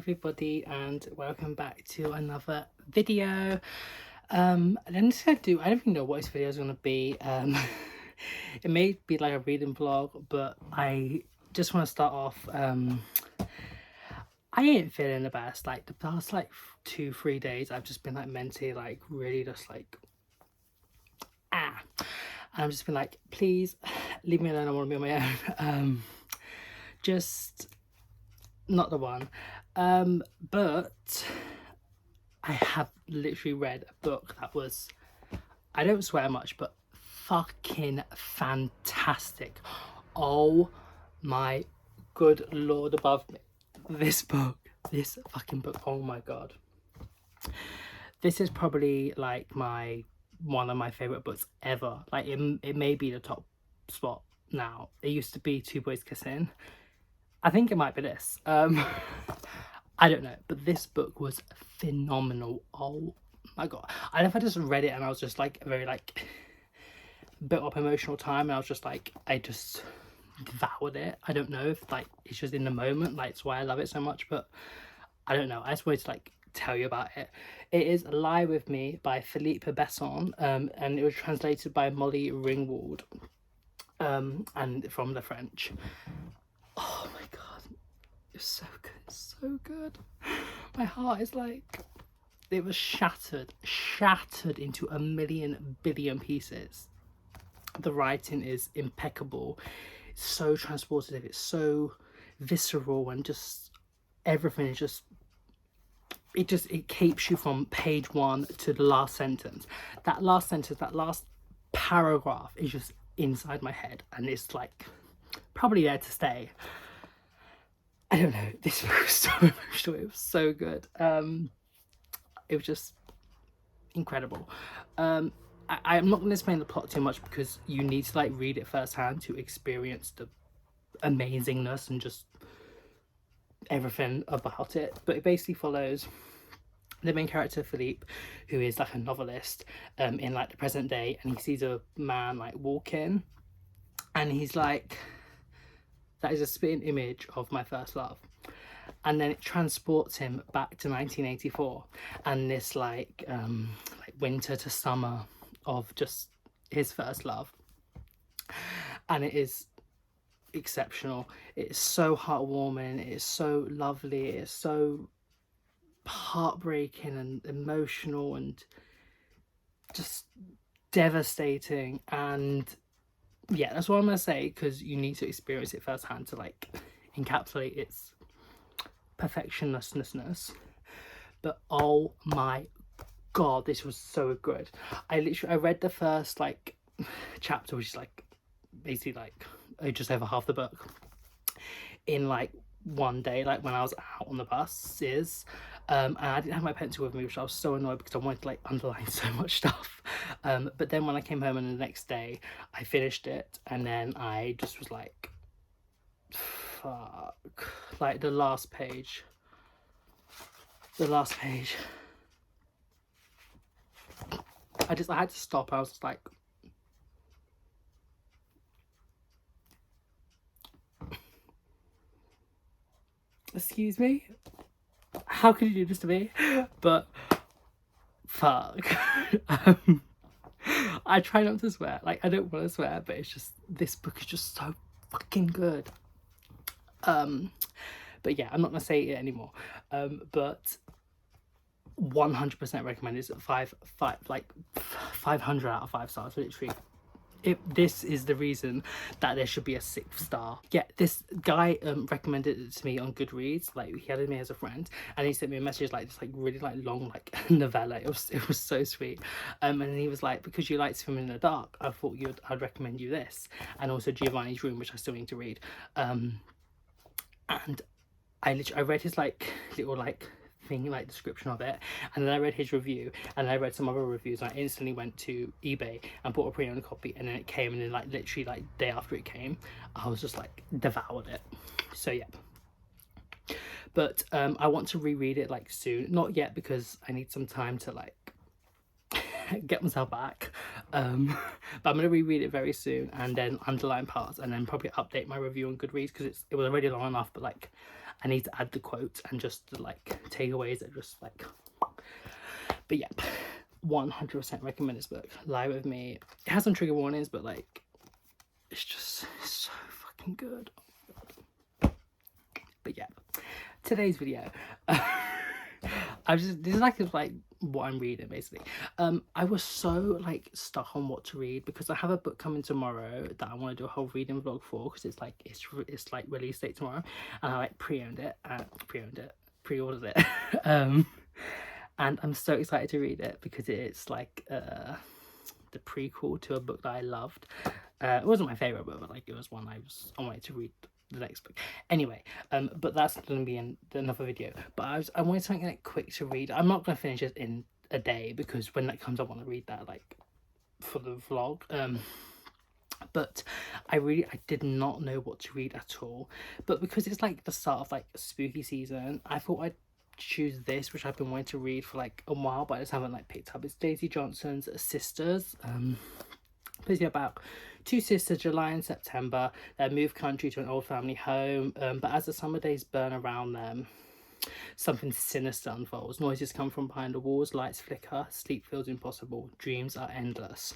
everybody, and welcome back to another video. I'm just gonna do, I don't even know what this video is gonna be. It may be like a reading vlog, but I just want to start off. I ain't feeling the best. Like the past 2-3 days I've just been like mentally like really just like and I've just been like, please leave me alone, I want to be on my own. Just not the one. But I have literally read a book that was, I don't swear much, but fucking fantastic. Oh my good lord above me. This fucking book, oh my god. This is probably like one of my favorite books ever. Like it may be the top spot now. It used to be Two Boys Kissing. I think it might be this. I don't know, but this book was phenomenal. Oh my god. I don't know if I just read it and I was just like very like built up emotional time, and I was just like, I just devoured it. I don't know if like it's just in the moment, like it's why I love it so much, but I don't know. I just wanted to like tell you about it. It is Lie With Me by Philippe Besson, and it was translated by Molly Ringwald, and from the French. Oh my god, it's so good, it's so good. My heart is like, it was shattered into a million billion pieces. The writing is impeccable, it's so transportive, it's so visceral, and just everything is just, it keeps you from page one to the last sentence. That last sentence, that last paragraph is just inside my head, and it's like probably there to stay. I don't know, this was so emotional, it was so good. It was just incredible. I'm not going to explain the plot too much because you need to like read it firsthand to experience the amazingness and just everything about it. But it basically follows the main character Philippe, who is like a novelist in like the present day, and he sees a man like walking, and he's like, that is a spitting image of my first love. And then it transports him back to 1984 and this like winter to summer of just his first love, and it is exceptional. It is so heartwarming, it is so lovely, it is so heartbreaking and emotional and just devastating. And yeah, that's what I'm gonna say, because you need to experience it firsthand to like encapsulate its perfectionlessness. But oh my god, this was so good. I read the first like chapter, which is like basically like just over half the book, in like one day, like when I was out on the buses, and I didn't have my pencil with me, which I was so annoyed because I wanted to like underline so much stuff, but then when I came home and the next day I finished it, and then I just was like, fuck, like the last page, I had to stop. I was just like, excuse me, how could you do this to me? But fuck. I try not to swear, like I don't want to swear, but it's just, this book is just so fucking good. But yeah, I'm not gonna say it anymore. But 100% recommend. It's 500 out of 5 stars, literally. This is the reason that there should be a 6th star. Yeah, this guy recommended it to me on Goodreads. Like, he added me as a friend, and he sent me a message like this, like really like long like novella. It was so sweet. And he was like, because you like Swimming in the Dark, I thought I'd recommend you this, and also Giovanni's Room, which I still need to read. And I read his like little like thing, like description of it, and then I read his review, and I read some other reviews, and I instantly went to eBay and bought a pre-owned copy, and then it came, and then like literally like day after it came, I was just like devoured it. So yeah, but I want to reread it like soon, not yet because I need some time to like get myself back. But I'm gonna reread it very soon and then underline parts and then probably update my review on Goodreads, because it was already long enough, but like I need to add the quotes and just the like takeaways that just like. But yeah, 100% recommend this book. Lie With Me. It has some trigger warnings, but like it's just so fucking good. Oh my God. But yeah, today's video. This is like what I'm reading basically. I was so like stuck on what to read because I have a book coming tomorrow that I want to do a whole reading vlog for, because it's like release date tomorrow, and I like pre-ordered it. And I'm so excited to read it because it's like the prequel to a book that I loved. It wasn't my favorite book, but like it was one I wanted to read the next book anyway. But that's going to be in another video. But I wanted something like quick to read. I'm not going to finish it in a day because when that comes I want to read that like for the vlog. But I did not know what to read at all, but because it's like the start of like spooky season, I thought I'd choose this, which I've been wanting to read for like a while but I just haven't like picked up. It's Daisy Johnson's Sisters. Basically about two sisters, July and September, that move country to an old family home, but as the summer days burn around them, something sinister unfolds. Noises come from behind the walls, lights flicker, sleep feels impossible, dreams are endless.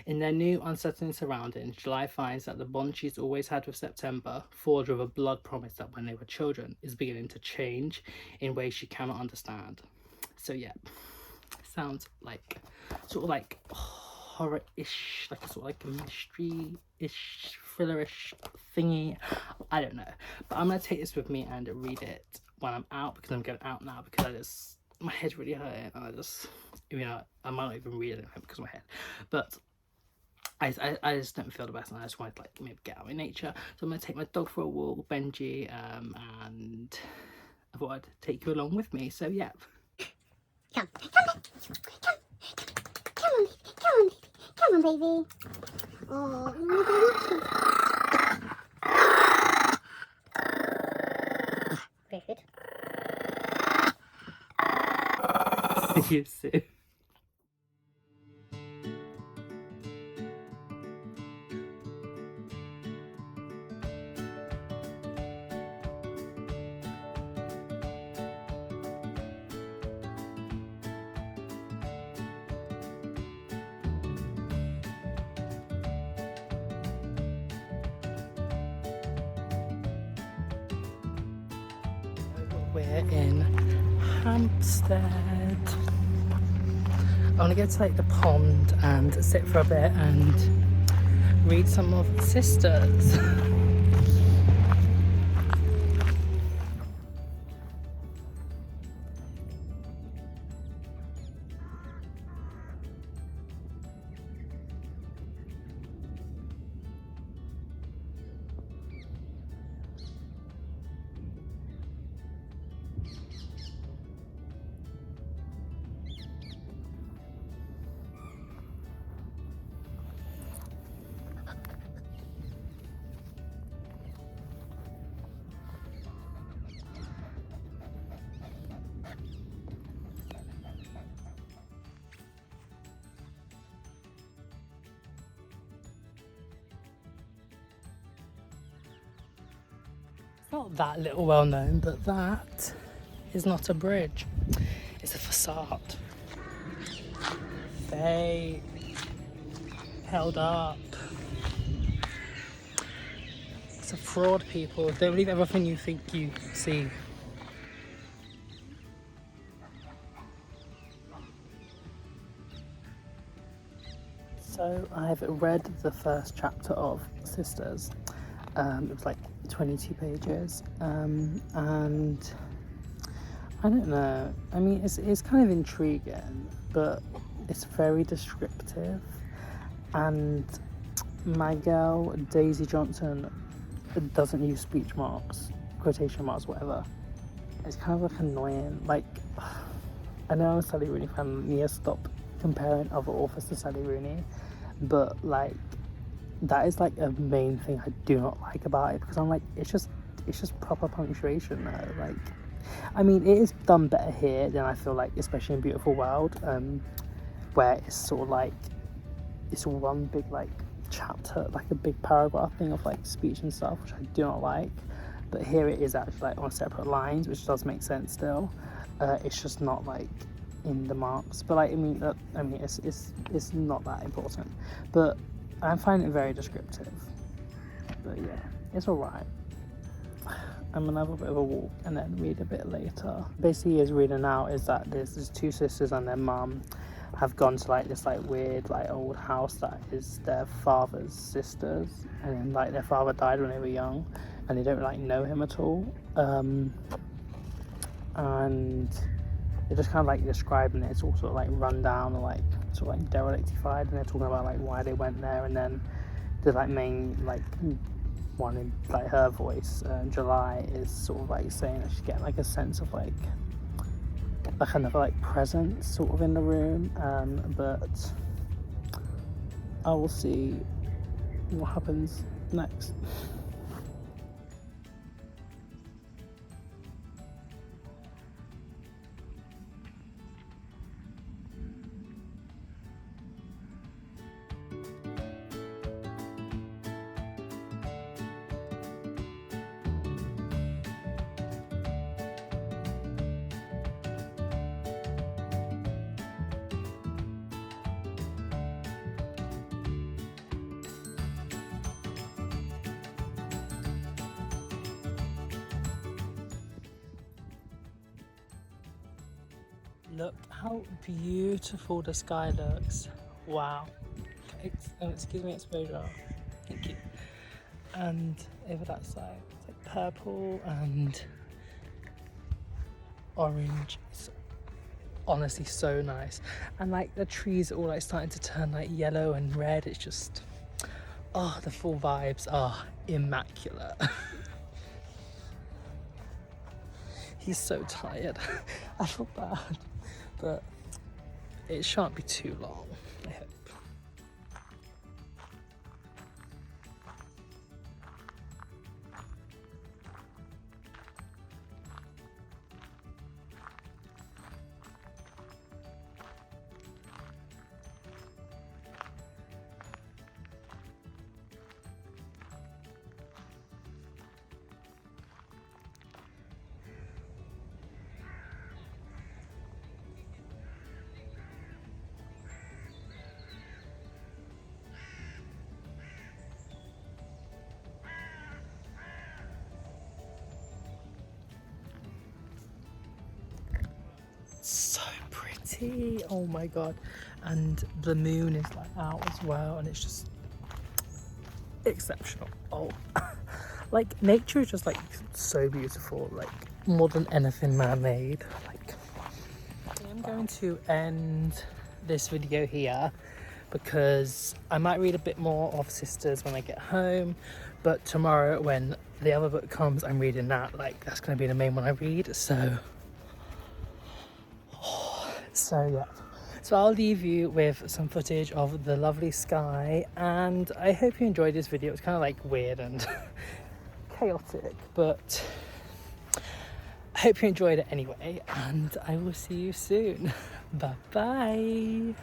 In their new unsettling surroundings, July finds that the bond she's always had with September, forged with a blood promise that when they were children, is beginning to change in ways she cannot understand. So yeah, sounds like sort of like horror-ish, like a sort of like a mystery-ish, thriller-ish thingy. I don't know, but I'm gonna take this with me and read it when I'm out, because I'm going out now because my head's really hurting and I might not even read it because of my head, but I just don't feel the best and I just wanted to like maybe get out in nature. So I'm gonna take my dog for a walk, Benjy, and I thought I'd take you along with me. So yeah. Come on, baby. Oh, very good. See you soon. We're in Hampstead. I want to go to like the pond and sit for a bit and read some of Sisters. Not that little well known, but that is not a bridge, it's a facade. They held up. It's a fraud, people. Don't believe everything you think you see. So I've read the first chapter of Sisters. It was like 22 pages, and I don't know, I mean it's kind of intriguing, but it's very descriptive, and my girl Daisy Johnson doesn't use speech marks, quotation marks, whatever. It's kind of like annoying. Like, I know I'm a Sally Rooney fan, I need to stop comparing other authors to Sally Rooney, but like that is like a main thing I do not like about it, because I'm like, it's just proper punctuation though. Like, I mean, it is done better here than I feel like, especially in Beautiful World, where it's sort of like it's all one big like chapter, like a big paragraph thing of like speech and stuff, which I do not like. But here it is actually like on separate lines, which does make sense still. It's just not like in the marks, but like it's not that important. But I find it very descriptive. But yeah, it's alright. I'm gonna have a bit of a walk and then read a bit later. Basically, is reading out is that there's two sisters and their mum have gone to like this like weird like old house that is their father's sisters, and then, like their father died when they were young, and they don't like know him at all. And they're just kind of like describing it. It's all sort of like run down or like sort of like derelictified, and they're talking about like why they went there, and then the like main like one in like her voice, July, is sort of like saying that she's getting like a sense of like a kind of like presence sort of in the room, but I will see what happens next. Look how beautiful the sky looks. Wow. Excuse me, exposure. Thank you. And over that side, it's like purple and orange. It's honestly so nice. And like the trees are all like starting to turn like yellow and red. It's just, oh, the full vibes are immaculate. He's so tired. I feel bad. But it shan't be too long, I hope. So pretty, oh my god. And the moon is like out as well, and it's just exceptional. Oh, like nature is just like so beautiful, like more than anything man-made. Like, I'm going to end this video here because I might read a bit more of Sisters when I get home, but tomorrow when the other book comes, I'm reading that. Like, that's going to be the main one I read. So yeah, so I'll leave you with some footage of the lovely sky, and I hope you enjoyed this video. It's kind of like weird and chaotic, but I hope you enjoyed it anyway, and I will see you soon. Bye bye.